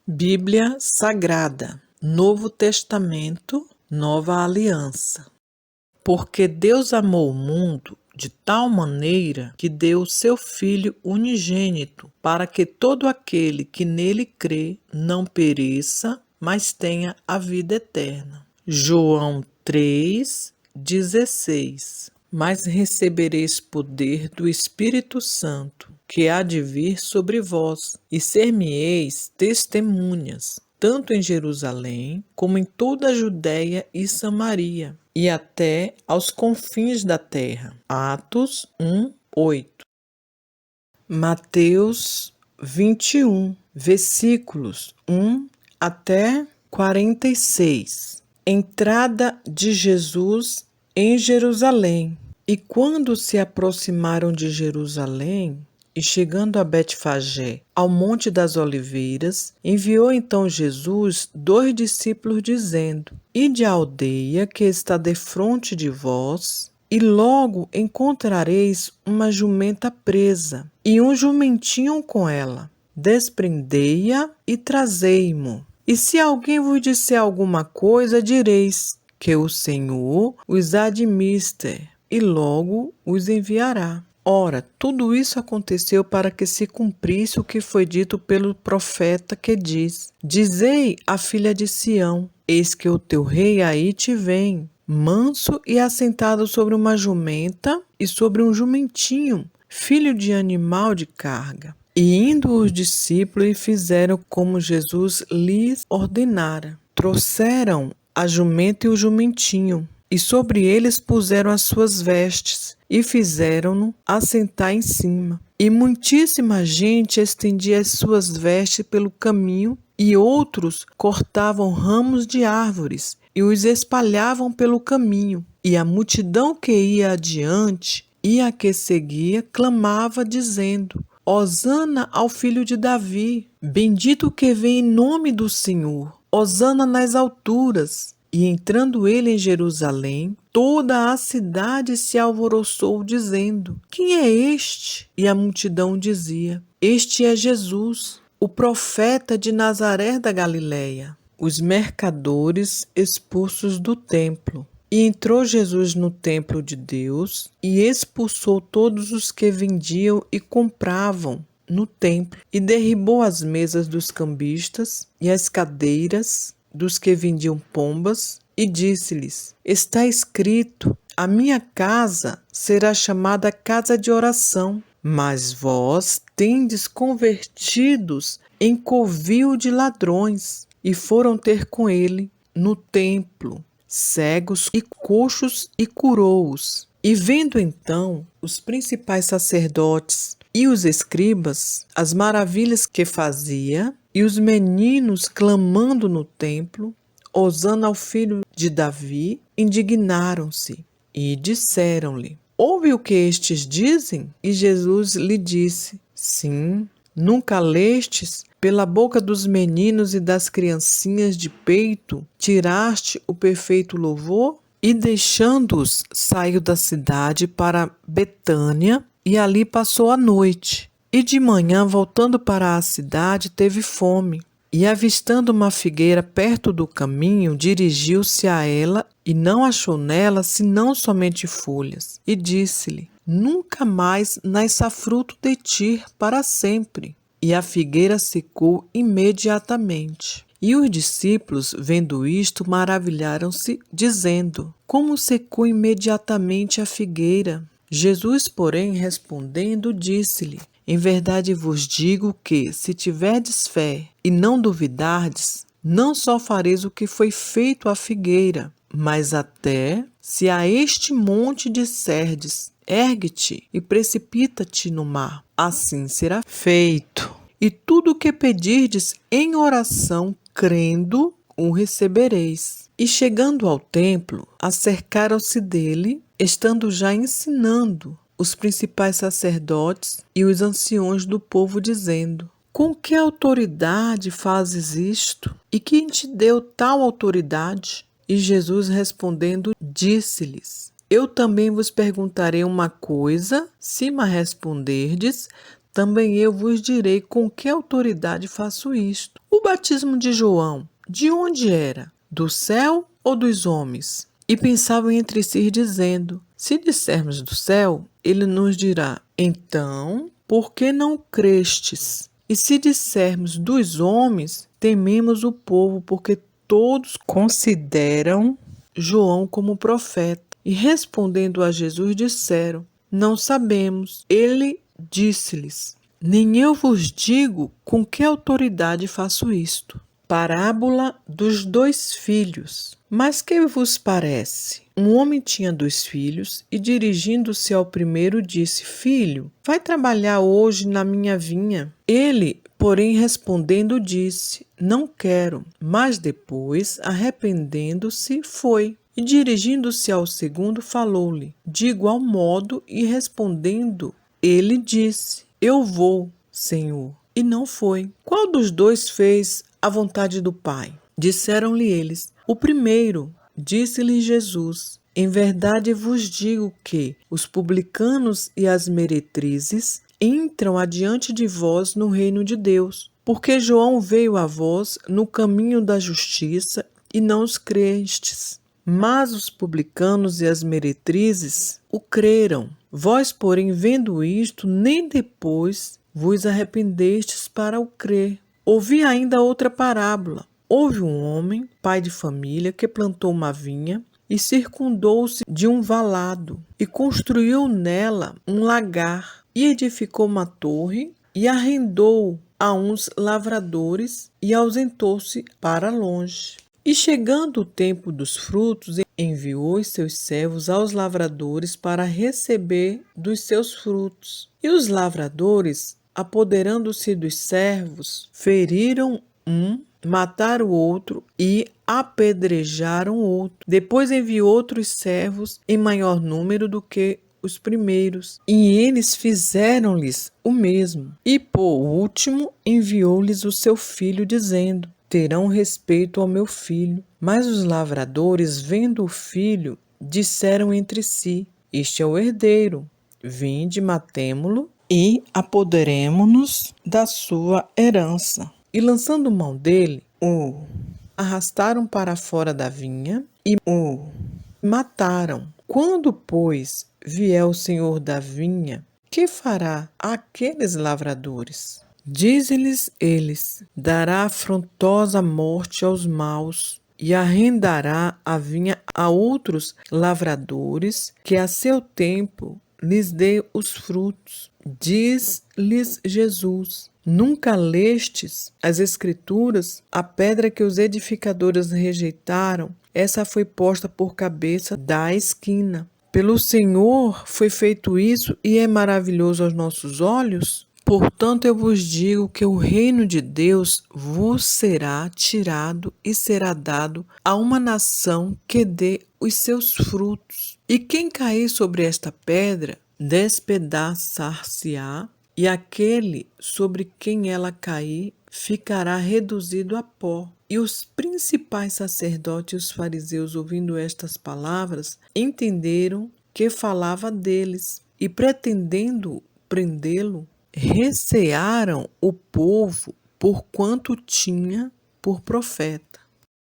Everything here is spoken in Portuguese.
Bíblia Sagrada, Novo Testamento, Nova Aliança. Porque Deus amou o mundo de tal maneira que deu o seu Filho unigênito, para que todo aquele que nele crê não pereça, mas tenha a vida eterna. João 3,16. Mas recebereis poder do Espírito Santo, que há de vir sobre vós, e ser-me-eis testemunhas, tanto em Jerusalém, como em toda a Judéia e Samaria, e até aos confins da terra. Atos 1:8. Mateus 21, versículos 1 até 46. Entrada de Jesus em Jerusalém. E quando se aproximaram de Jerusalém, e chegando a Betfagé, ao Monte das Oliveiras, enviou então Jesus 2 discípulos, dizendo: Ide à aldeia que está defronte de vós, e logo encontrareis uma jumenta presa, e um jumentinho com ela. Desprendei-a e trazei-mo. E se alguém vos disser alguma coisa, direis que o Senhor os admister, e logo os enviará. Ora, tudo isso aconteceu para que se cumprisse o que foi dito pelo profeta, que diz: Dizei à filha de Sião: Eis que o teu rei aí te vem, manso e assentado sobre uma jumenta e sobre um jumentinho, filho de animal de carga. E indo os discípulos e fizeram como Jesus lhes ordenara. Trouxeram a jumenta e o jumentinho, e sobre eles puseram as suas vestes, e fizeram-no assentar em cima. E muitíssima gente estendia as suas vestes pelo caminho, e outros cortavam ramos de árvores, e os espalhavam pelo caminho. E a multidão que ia adiante e a que seguia clamava, dizendo: Hosana ao filho de Davi, bendito o que vem em nome do Senhor, hosana nas alturas. E entrando ele em Jerusalém, toda a cidade se alvoroçou, dizendo: Quem é este? E a multidão dizia: Este é Jesus, o profeta de Nazaré da Galileia. Os mercadores expulsos do templo. E entrou Jesus no templo de Deus e expulsou todos os que vendiam e compravam no templo, e derribou as mesas dos cambistas e as cadeiras dos que vendiam pombas, e disse-lhes: Está escrito: A minha casa será chamada casa de oração, mas vós tendes convertidos em covil de ladrões. E foram ter com ele no templo cegos e coxos, e curou-os. E vendo então os principais sacerdotes e os escribas as maravilhas que fazia, e os meninos clamando no templo, hosana ao filho de Davi, indignaram-se e disseram-lhe: Ouve o que estes dizem? E Jesus lhe disse: Sim, nunca lestes? Pela boca dos meninos e das criancinhas de peito, tiraste o perfeito louvor? E deixando-os, saiu da cidade para Betânia, e ali passou a noite. E de manhã, voltando para a cidade, teve fome. E avistando uma figueira perto do caminho, dirigiu-se a ela, e não achou nela senão somente folhas. E disse-lhe: Nunca mais nasça fruto de ti para sempre. E a figueira secou imediatamente. E os discípulos, vendo isto, maravilharam-se, dizendo: Como secou imediatamente a figueira? Jesus, porém, respondendo, disse-lhe: Em verdade vos digo que, se tiverdes fé e não duvidardes, não só fareis o que foi feito à figueira, mas até se a este monte disserdes: Ergue-te e precipita-te no mar, assim será feito. E tudo o que pedirdes em oração, crendo, o recebereis. E chegando ao templo, acercaram-se dele, estando já ensinando, os principais sacerdotes e os anciões do povo, dizendo: Com que autoridade fazes isto? E quem te deu tal autoridade? E Jesus respondendo, disse-lhes: Eu também vos perguntarei uma coisa, se me responderdes, também eu vos direi com que autoridade faço isto. O batismo de João, de onde era? Do céu ou dos homens? E pensavam entre si, dizendo: se dissermos do céu, ele nos dirá: então, por que não crestes? E se dissermos dos homens, tememos o povo, porque todos consideram João como profeta. E respondendo a Jesus, disseram: não sabemos. Ele disse-lhes: nem eu vos digo com que autoridade faço isto. Parábola dos 2 filhos. Mas que vos parece? Um homem tinha 2 filhos e, dirigindo-se ao primeiro, disse: filho, vai trabalhar hoje na minha vinha. Ele, porém, respondendo, disse: não quero. Mas depois, arrependendo-se, foi. E dirigindo-se ao segundo, falou-lhe de igual modo, e respondendo, ele disse: eu vou, Senhor. E não foi. Qual dos 2 fez a vontade do Pai? Disseram-lhe eles: o primeiro. Disse-lhe Jesus: em verdade vos digo que os publicanos e as meretrizes entram adiante de vós no reino de Deus. Porque João veio a vós no caminho da justiça e não os crestes. Mas os publicanos e as meretrizes o creram. Vós, porém, vendo isto, nem depois vos arrependestes para o crer. Ouvi ainda outra parábola. Houve um homem, pai de família, que plantou uma vinha e circundou-se de um valado e construiu nela um lagar e edificou uma torre e arrendou a uns lavradores e ausentou-se para longe. E chegando o tempo dos frutos, enviou os seus servos aos lavradores para receber dos seus frutos. E os lavradores, apoderando-se dos servos, feriram um, mataram o outro e apedrejaram o outro. Depois enviou outros servos em maior número do que os primeiros, e eles fizeram-lhes o mesmo. E por último enviou-lhes o seu filho, dizendo: terão respeito ao meu filho. Mas os lavradores, vendo o filho, disseram entre si: este é o herdeiro. Vinde, matemo-lo e apoderemo-nos da sua herança. E lançando mão dele, o arrastaram para fora da vinha e o mataram. Quando, pois, vier o senhor da vinha, que fará àqueles lavradores? Diz-lhes eles: dará afrontosa morte aos maus e arrendará a vinha a outros lavradores, que a seu tempo lhes dê os frutos. Diz-lhes Jesus: nunca lestes as Escrituras? A pedra que os edificadores rejeitaram, essa foi posta por cabeça da esquina. Pelo Senhor foi feito isso e é maravilhoso aos nossos olhos? Portanto, eu vos digo que o reino de Deus vos será tirado e será dado a uma nação que dê os seus frutos. E quem cair sobre esta pedra, despedaçar-se-á, e aquele sobre quem ela cair ficará reduzido a pó. E os principais sacerdotes e os fariseus, ouvindo estas palavras, entenderam que falava deles, e pretendendo prendê-lo, recearam o povo, porquanto tinha por profeta.